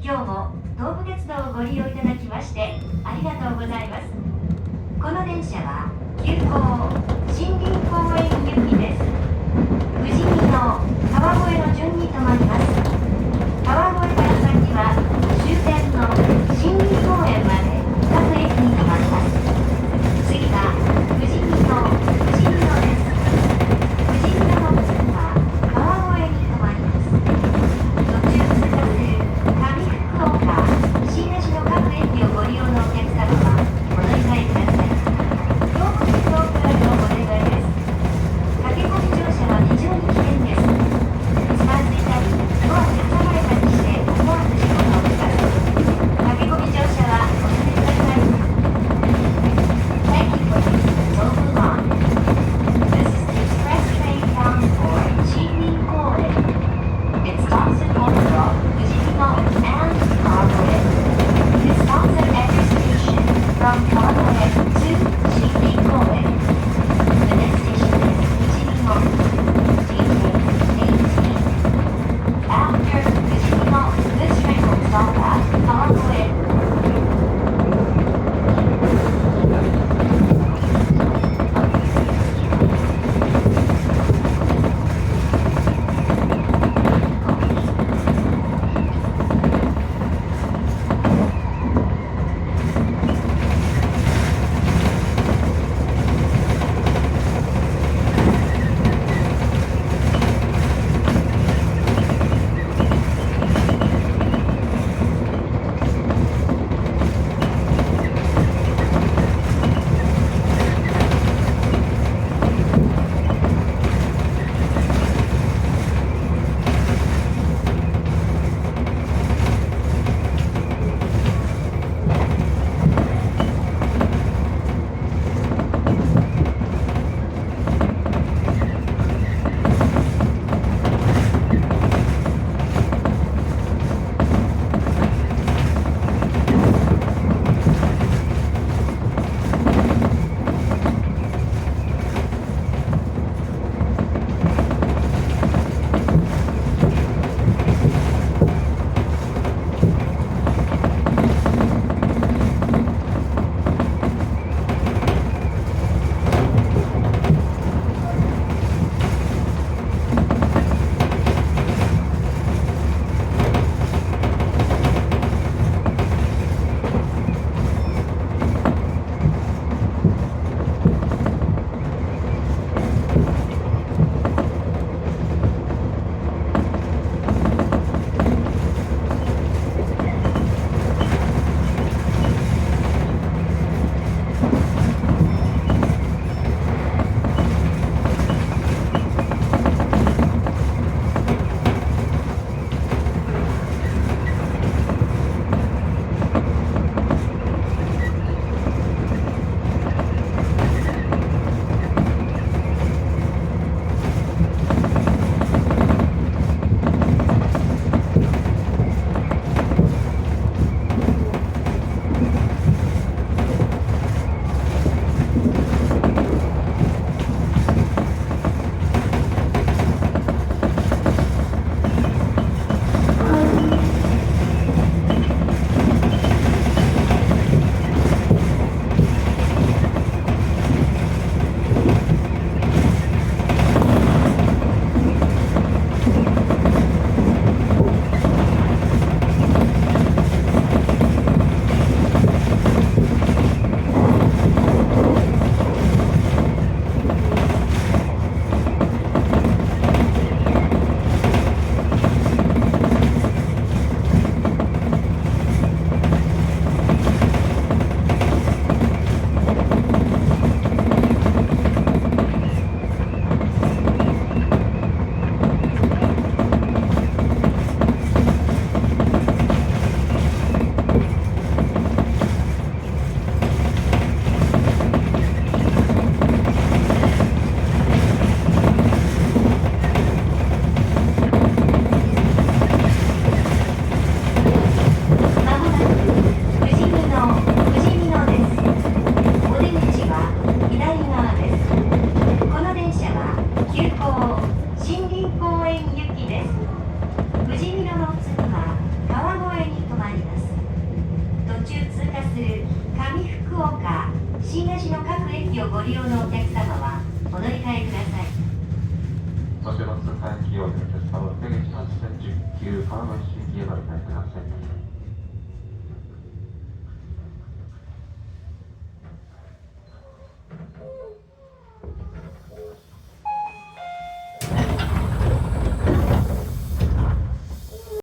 今日も東武鉄道をご利用いただきましてありがとうございます。この電車は急行森林公園行きです。富士見の川越の順に停まります。川越から先は終点の森林公園まで各駅に停まります。次は富士見のです。富士見の次は川越に停まります。途中通過する上福岡、新名市の各駅をご利用のお客様はお乗り換えください。東武鉄道からのお願いです。駆け込み乗車は非常に危険です。つまずいたりをご利用のお客様はお乗り換えください。後ほど、3機用のお客様、出口発車10級川越行きへ乗り換えください。